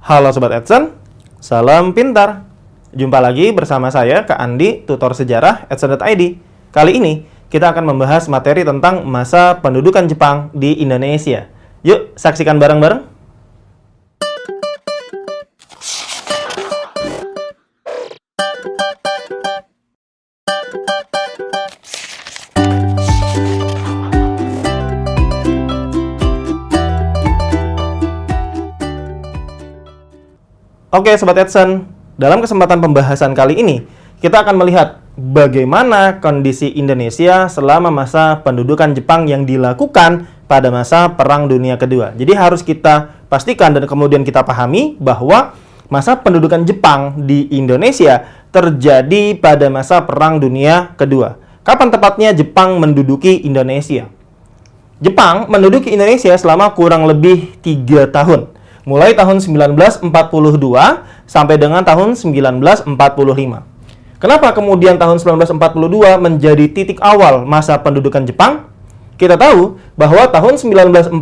Halo Sobat Edson, salam pintar. Jumpa lagi bersama saya, Kak Andi, tutor sejarah Edson.id. Kali ini, kita akan membahas materi tentang masa pendudukan Jepang di Indonesia. Yuk, saksikan bareng-bareng. Oke Sobat Edson, dalam kesempatan pembahasan kali ini, kita akan melihat bagaimana kondisi Indonesia selama masa pendudukan Jepang yang dilakukan pada masa Perang Dunia Kedua. Jadi harus kita pastikan dan kemudian kita pahami bahwa masa pendudukan Jepang di Indonesia terjadi pada masa Perang Dunia Kedua. Kapan tepatnya Jepang menduduki Indonesia? Jepang menduduki Indonesia selama kurang lebih 3 tahun. Mulai tahun 1942 sampai dengan tahun 1945. Kenapa kemudian tahun 1942 menjadi titik awal masa pendudukan Jepang? Kita tahu bahwa tahun 1942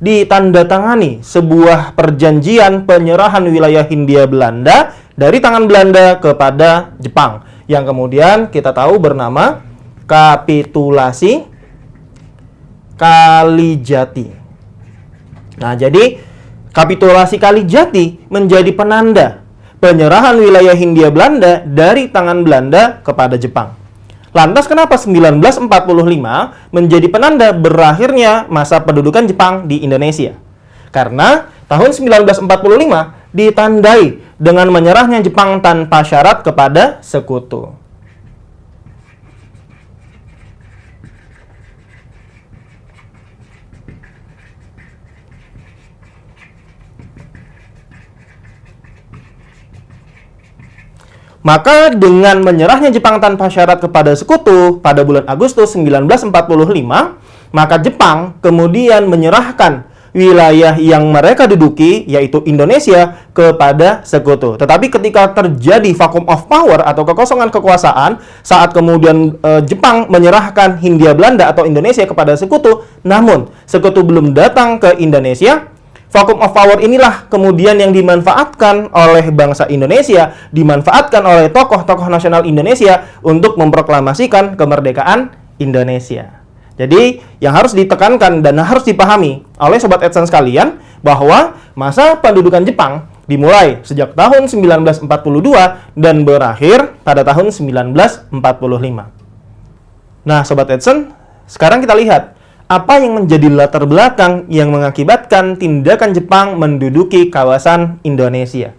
ditandatangani sebuah perjanjian penyerahan wilayah Hindia Belanda dari tangan Belanda kepada Jepang, yang kemudian kita tahu bernama Kapitulasi Kalijati. Nah, jadi Kapitulasi Kalijati menjadi penanda penyerahan wilayah Hindia Belanda dari tangan Belanda kepada Jepang. Lantas kenapa 1945 menjadi penanda berakhirnya masa pendudukan Jepang di Indonesia? Karena tahun 1945 ditandai dengan menyerahnya Jepang tanpa syarat kepada sekutu. Maka dengan menyerahnya Jepang tanpa syarat kepada sekutu pada bulan Agustus 1945, maka Jepang kemudian menyerahkan wilayah yang mereka duduki, yaitu Indonesia, kepada sekutu. Tetapi ketika terjadi vacuum of power atau kekosongan kekuasaan, saat kemudian Jepang menyerahkan Hindia Belanda atau Indonesia kepada sekutu, namun sekutu belum datang ke Indonesia, vacuum of power inilah kemudian yang dimanfaatkan oleh bangsa Indonesia, dimanfaatkan oleh tokoh-tokoh nasional Indonesia untuk memproklamasikan kemerdekaan Indonesia. Jadi, yang harus ditekankan dan harus dipahami oleh Sobat Edson sekalian, bahwa masa pendudukan Jepang dimulai sejak tahun 1942 dan berakhir pada tahun 1945. Nah, Sobat Edson, sekarang kita lihat apa yang menjadi latar belakang yang mengakibatkan tindakan Jepang menduduki kawasan Indonesia.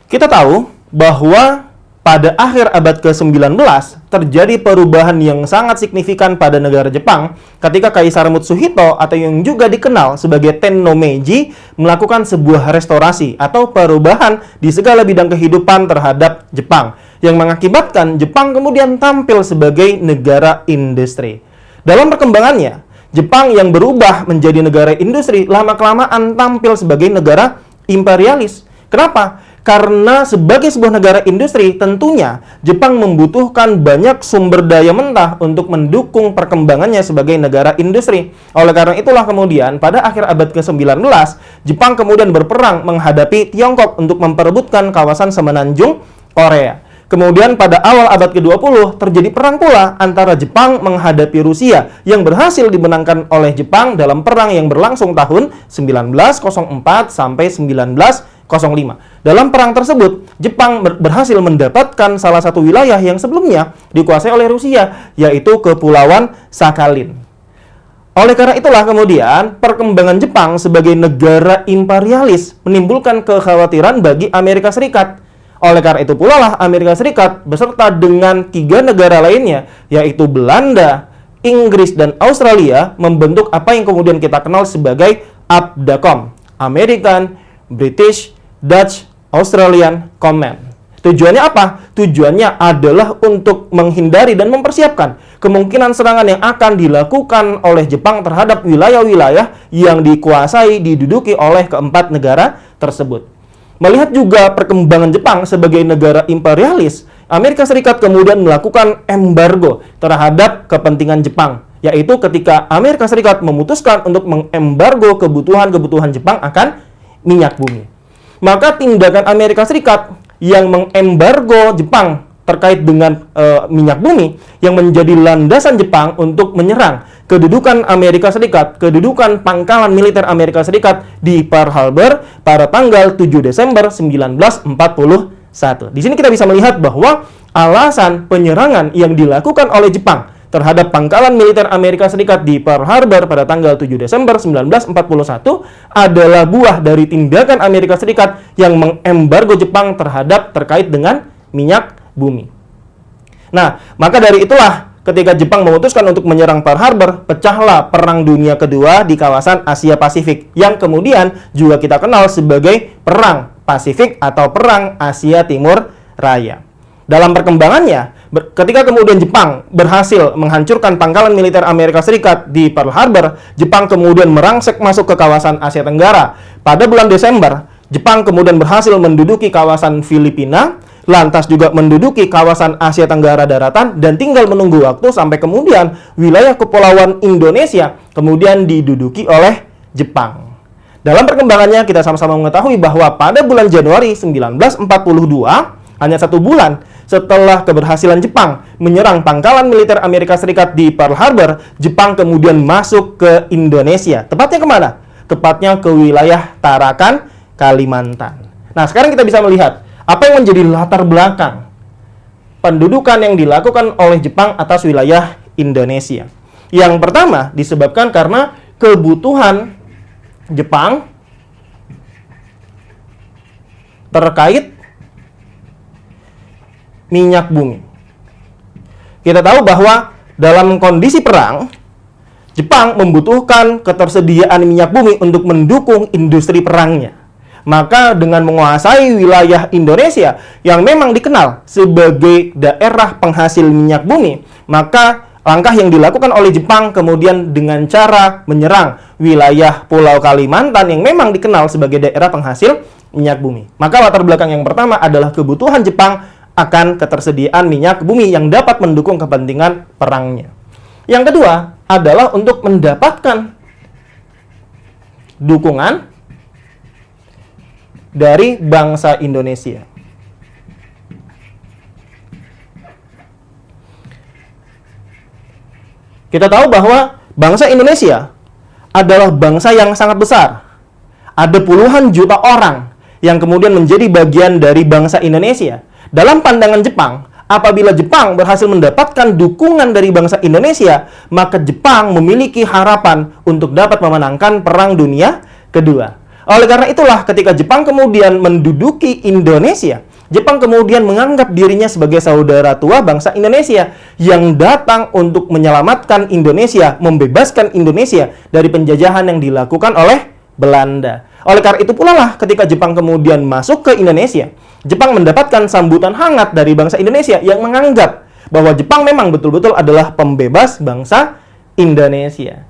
Kita tahu bahwa pada akhir abad ke-19 terjadi perubahan yang sangat signifikan pada negara Jepang ketika Kaisar Mutsuhito atau yang juga dikenal sebagai Tenno Meiji melakukan sebuah restorasi atau perubahan di segala bidang kehidupan terhadap Jepang yang mengakibatkan Jepang kemudian tampil sebagai negara industri. Dalam perkembangannya, Jepang yang berubah menjadi negara industri lama-kelamaan tampil sebagai negara imperialis. Kenapa? Karena sebagai sebuah negara industri, tentunya Jepang membutuhkan banyak sumber daya mentah untuk mendukung perkembangannya sebagai negara industri. Oleh karena itulah kemudian pada akhir abad ke-19, Jepang kemudian berperang menghadapi Tiongkok untuk memperebutkan kawasan semenanjung Korea. Kemudian pada awal abad ke-20 terjadi perang pula antara Jepang menghadapi Rusia yang berhasil dimenangkan oleh Jepang dalam perang yang berlangsung tahun 1904 sampai 1905. Dalam perang tersebut, Jepang berhasil mendapatkan salah satu wilayah yang sebelumnya dikuasai oleh Rusia, yaitu Kepulauan Sakhalin. Oleh karena itulah kemudian perkembangan Jepang sebagai negara imperialis menimbulkan kekhawatiran bagi Amerika Serikat. Oleh karena itu pula lah Amerika Serikat beserta dengan 3 negara lainnya, yaitu Belanda, Inggris, dan Australia, membentuk apa yang kemudian kita kenal sebagai ABDACOM, American, British, Dutch, Australian Command. Tujuannya apa? Tujuannya adalah untuk menghindari dan mempersiapkan kemungkinan serangan yang akan dilakukan oleh Jepang terhadap wilayah-wilayah yang dikuasai, diduduki oleh keempat negara tersebut. Melihat juga perkembangan Jepang sebagai negara imperialis, Amerika Serikat kemudian melakukan embargo terhadap kepentingan Jepang. yaitu ketika Amerika Serikat memutuskan untuk mengembargo kebutuhan-kebutuhan Jepang akan minyak bumi. Maka tindakan Amerika Serikat yang mengembargo Jepang terkait dengan minyak bumi yang menjadi landasan Jepang untuk menyerang kedudukan Amerika Serikat, kedudukan pangkalan militer Amerika Serikat di Pearl Harbor pada tanggal 7 Desember 1941. Di sini kita bisa melihat bahwa alasan penyerangan yang dilakukan oleh Jepang terhadap pangkalan militer Amerika Serikat di Pearl Harbor pada tanggal 7 Desember 1941 adalah buah dari tindakan Amerika Serikat yang mengembargo Jepang terkait dengan minyak bumi. Nah, maka dari itulah ketika Jepang memutuskan untuk menyerang Pearl Harbor, pecahlah Perang Dunia Kedua di kawasan Asia Pasifik yang kemudian juga kita kenal sebagai Perang Pasifik atau Perang Asia Timur Raya. Dalam perkembangannya, ketika kemudian Jepang berhasil menghancurkan pangkalan militer Amerika Serikat di Pearl Harbor, Jepang kemudian merangsek masuk ke kawasan Asia Tenggara. Pada bulan Desember, Jepang kemudian berhasil menduduki kawasan Filipina, lantas juga menduduki kawasan Asia Tenggara daratan, dan tinggal menunggu waktu sampai kemudian wilayah kepulauan Indonesia kemudian diduduki oleh Jepang. Dalam perkembangannya, kita sama-sama mengetahui bahwa pada bulan Januari 1942, hanya 1 bulan setelah keberhasilan Jepang menyerang pangkalan militer Amerika Serikat di Pearl Harbor, Jepang kemudian masuk ke Indonesia. Tepatnya kemana? Tepatnya ke wilayah Tarakan, Kalimantan. Nah, sekarang kita bisa melihat apa yang menjadi latar belakang pendudukan yang dilakukan oleh Jepang atas wilayah Indonesia. Yang pertama disebabkan karena kebutuhan Jepang terkait minyak bumi. Kita tahu bahwa dalam kondisi perang, Jepang membutuhkan ketersediaan minyak bumi untuk mendukung industri perangnya. Maka dengan menguasai wilayah Indonesia yang memang dikenal sebagai daerah penghasil minyak bumi, maka langkah yang dilakukan oleh Jepang kemudian dengan cara menyerang wilayah Pulau Kalimantan yang memang dikenal sebagai daerah penghasil minyak bumi. Maka latar belakang yang pertama adalah kebutuhan Jepang akan ketersediaan minyak bumi yang dapat mendukung kepentingan perangnya. Yang kedua adalah untuk mendapatkan dukungan dari bangsa Indonesia. Kita tahu bahwa bangsa Indonesia adalah bangsa yang sangat besar. Ada puluhan juta orang yang kemudian menjadi bagian dari bangsa Indonesia. Dalam pandangan Jepang, apabila Jepang berhasil mendapatkan dukungan dari bangsa Indonesia, maka Jepang memiliki harapan untuk dapat memenangkan Perang Dunia Kedua. Oleh karena itulah, ketika Jepang kemudian menduduki Indonesia, Jepang kemudian menganggap dirinya sebagai saudara tua bangsa Indonesia yang datang untuk menyelamatkan Indonesia, membebaskan Indonesia dari penjajahan yang dilakukan oleh Belanda. Oleh karena itu pula lah, ketika Jepang kemudian masuk ke Indonesia, Jepang mendapatkan sambutan hangat dari bangsa Indonesia yang menganggap bahwa Jepang memang betul-betul adalah pembebas bangsa Indonesia.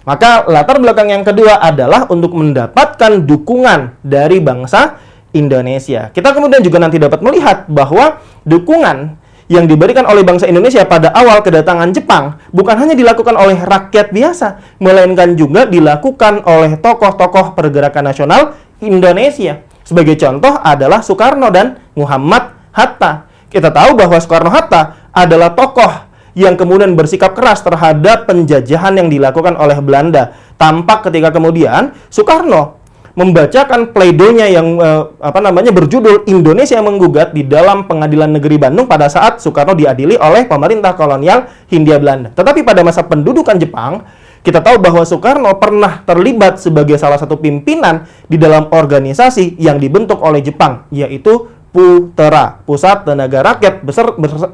Maka latar belakang yang kedua adalah untuk mendapatkan dukungan dari bangsa Indonesia. Kita kemudian juga nanti dapat melihat bahwa dukungan yang diberikan oleh bangsa Indonesia pada awal kedatangan Jepang bukan hanya dilakukan oleh rakyat biasa, melainkan juga dilakukan oleh tokoh-tokoh pergerakan nasional Indonesia. Sebagai contoh adalah Soekarno dan Muhammad Hatta. Kita tahu bahwa Soekarno-Hatta adalah tokoh yang kemudian bersikap keras terhadap penjajahan yang dilakukan oleh Belanda. Tampak ketika kemudian Soekarno membacakan pleidoynya yang berjudul Indonesia Menggugat di dalam Pengadilan Negeri Bandung pada saat Soekarno diadili oleh pemerintah kolonial Hindia Belanda. Tetapi pada masa pendudukan Jepang, kita tahu bahwa Soekarno pernah terlibat sebagai salah satu pimpinan di dalam organisasi yang dibentuk oleh Jepang, yaitu PUTERA, Pusat Tenaga Rakyat,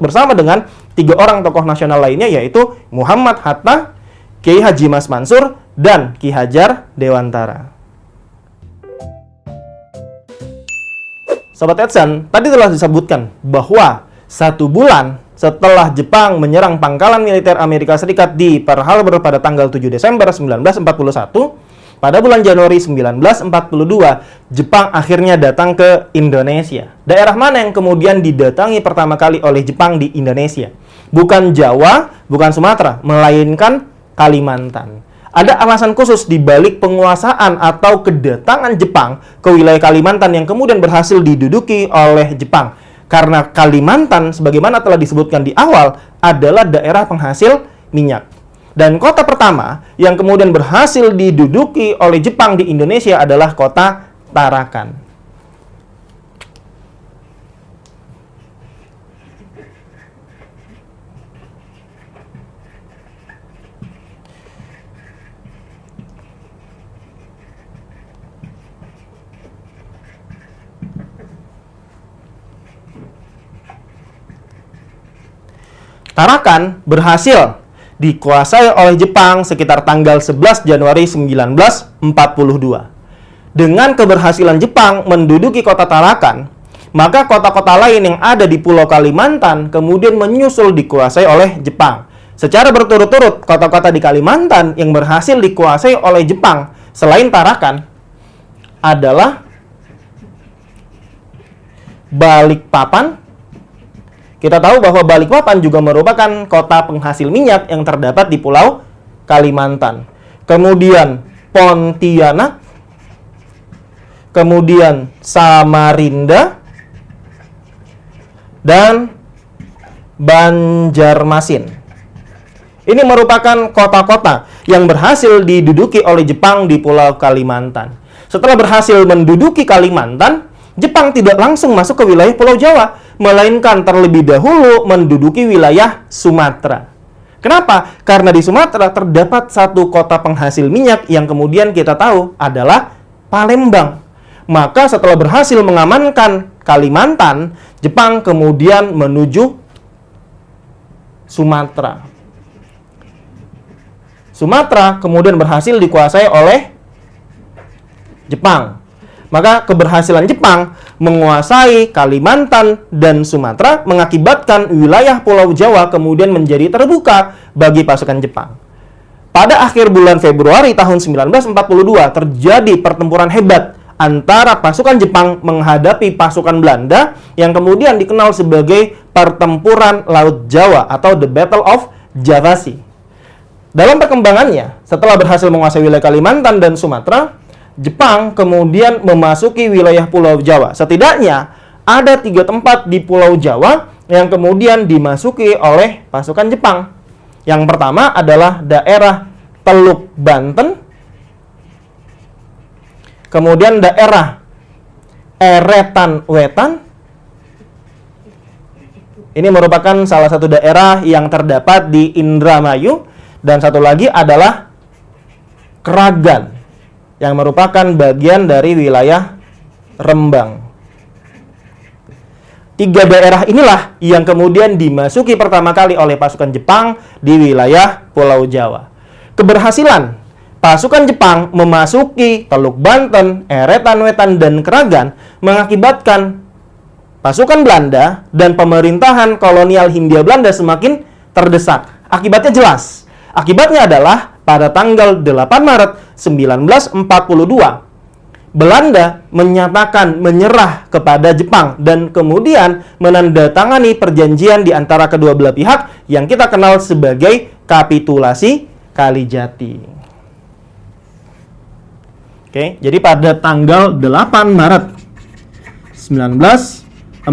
bersama dengan 3 orang tokoh nasional lainnya, yaitu Muhammad Hatta, Kiai Haji Mas Mansur, dan Ki Hajar Dewantara. Sobat Edson, tadi telah disebutkan bahwa 1 bulan setelah Jepang menyerang pangkalan militer Amerika Serikat di Pearl Harbor pada tanggal 7 Desember 1941, pada bulan Januari 1942, Jepang akhirnya datang ke Indonesia. Daerah mana yang kemudian didatangi pertama kali oleh Jepang di Indonesia? Bukan Jawa, bukan Sumatera, melainkan Kalimantan. Ada alasan khusus di balik penguasaan atau kedatangan Jepang ke wilayah Kalimantan yang kemudian berhasil diduduki oleh Jepang. Karena Kalimantan, sebagaimana telah disebutkan di awal, adalah daerah penghasil minyak. Dan kota pertama yang kemudian berhasil diduduki oleh Jepang di Indonesia adalah kota Tarakan. Tarakan berhasil dikuasai oleh Jepang sekitar tanggal 11 Januari 1942. Dengan keberhasilan Jepang menduduki kota Tarakan, maka kota-kota lain yang ada di Pulau Kalimantan kemudian menyusul dikuasai oleh Jepang. Secara berturut-turut, kota-kota di Kalimantan yang berhasil dikuasai oleh Jepang selain Tarakan adalah Balikpapan. Kita tahu bahwa Balikpapan juga merupakan kota penghasil minyak yang terdapat di Pulau Kalimantan. Kemudian Pontianak, kemudian Samarinda, dan Banjarmasin. Ini merupakan kota-kota yang berhasil diduduki oleh Jepang di Pulau Kalimantan. Setelah berhasil menduduki Kalimantan, Jepang tidak langsung masuk ke wilayah Pulau Jawa, melainkan terlebih dahulu menduduki wilayah Sumatera. Kenapa? Karena di Sumatera terdapat satu kota penghasil minyak yang kemudian kita tahu adalah Palembang. Maka setelah berhasil mengamankan Kalimantan, Jepang kemudian menuju Sumatera. Sumatera kemudian berhasil dikuasai oleh Jepang. Maka keberhasilan Jepang menguasai Kalimantan dan Sumatera mengakibatkan wilayah Pulau Jawa kemudian menjadi terbuka bagi pasukan Jepang. Pada akhir bulan Februari tahun 1942 terjadi pertempuran hebat antara pasukan Jepang menghadapi pasukan Belanda yang kemudian dikenal sebagai Pertempuran Laut Jawa atau The Battle of Java Sea. Dalam perkembangannya, setelah berhasil menguasai wilayah Kalimantan dan Sumatera, Jepang kemudian memasuki wilayah Pulau Jawa. Setidaknya ada 3 tempat di Pulau Jawa yang kemudian dimasuki oleh pasukan Jepang. Yang pertama adalah daerah Teluk Banten, kemudian daerah Eretan Wetan. Ini merupakan salah satu daerah yang terdapat di Indramayu, dan satu lagi adalah Kragan, yang merupakan bagian dari wilayah Rembang. 3 daerah inilah yang kemudian dimasuki pertama kali oleh pasukan Jepang di wilayah Pulau Jawa. Keberhasilan pasukan Jepang memasuki Teluk Banten, Eretan Wetan, dan Kragan mengakibatkan pasukan Belanda dan pemerintahan kolonial Hindia Belanda semakin terdesak. Akibatnya jelas. Akibatnya adalah pada tanggal 8 Maret 1942, Belanda menyatakan menyerah kepada Jepang dan kemudian menandatangani perjanjian di antara kedua belah pihak yang kita kenal sebagai kapitulasi Kalijati. Oke, jadi pada tanggal 8 Maret 1942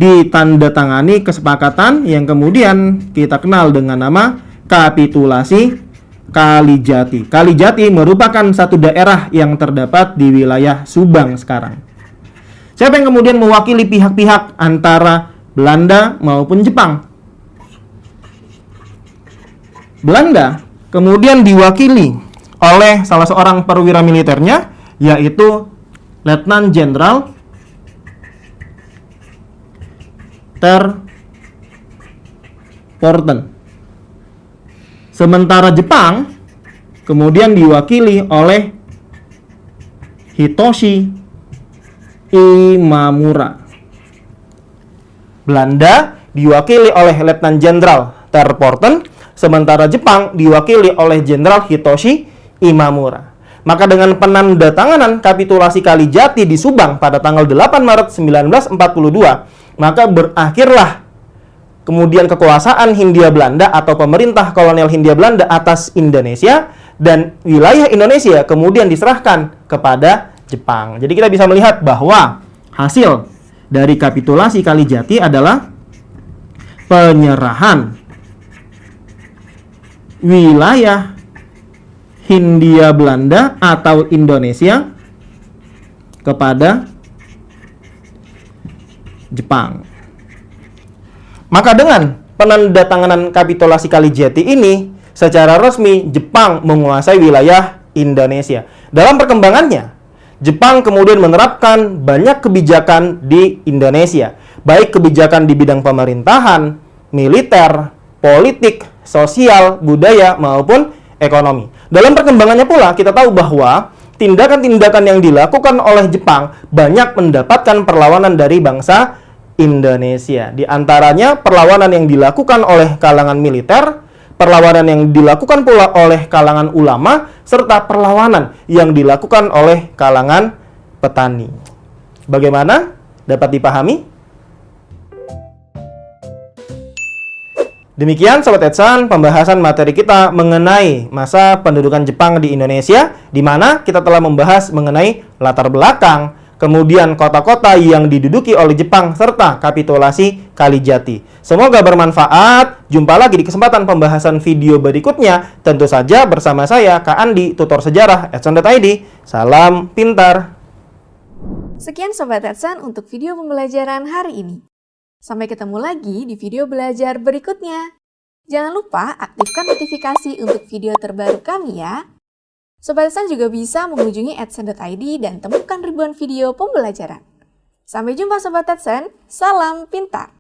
ditandatangani kesepakatan yang kemudian kita kenal dengan nama kapitulasi Kalijati. Kalijati merupakan satu daerah yang terdapat di wilayah Subang sekarang. Siapa yang kemudian mewakili pihak-pihak antara Belanda maupun Jepang? Belanda kemudian diwakili oleh salah seorang perwira militernya, yaitu Letnan Jenderal Ter Porten. Sementara Jepang kemudian diwakili oleh Hitoshi Imamura. Belanda diwakili oleh Letnan Jenderal Ter Porten, sementara Jepang diwakili oleh Jenderal Hitoshi Imamura. Maka dengan penandatanganan kapitulasi Kalijati di Subang pada tanggal 8 Maret 1942, maka berakhirlah kemudian kekuasaan Hindia Belanda atau pemerintah kolonial Hindia Belanda atas Indonesia, dan wilayah Indonesia kemudian diserahkan kepada Jepang. Jadi kita bisa melihat bahwa hasil dari kapitulasi Kalijati adalah penyerahan wilayah Hindia Belanda atau Indonesia kepada Jepang. Maka dengan penandatanganan kapitulasi Kalijati ini, secara resmi Jepang menguasai wilayah Indonesia. Dalam perkembangannya, Jepang kemudian menerapkan banyak kebijakan di Indonesia, baik kebijakan di bidang pemerintahan, militer, politik, sosial, budaya, maupun ekonomi. Dalam perkembangannya pula, kita tahu bahwa tindakan-tindakan yang dilakukan oleh Jepang banyak mendapatkan perlawanan dari bangsa Indonesia. Di antaranya perlawanan yang dilakukan oleh kalangan militer, perlawanan yang dilakukan pula oleh kalangan ulama, serta perlawanan yang dilakukan oleh kalangan petani. Bagaimana? Dapat dipahami? Demikian Sobat Edsan, pembahasan materi kita mengenai masa pendudukan Jepang di Indonesia, di mana kita telah membahas mengenai latar belakang, kemudian kota-kota yang diduduki oleh Jepang, serta kapitulasi Kalijati. Semoga bermanfaat. Jumpa lagi di kesempatan pembahasan video berikutnya, tentu saja bersama saya, Kak Andi, tutor sejarah Edson.id. Salam pintar. Sekian Sobat Edson untuk video pembelajaran hari ini. Sampai ketemu lagi di video belajar berikutnya. Jangan lupa aktifkan notifikasi untuk video terbaru kami ya. Sobat Edson juga bisa mengunjungi edson.id dan temukan ribuan video pembelajaran. Sampai jumpa Sobat Edson, salam pintar!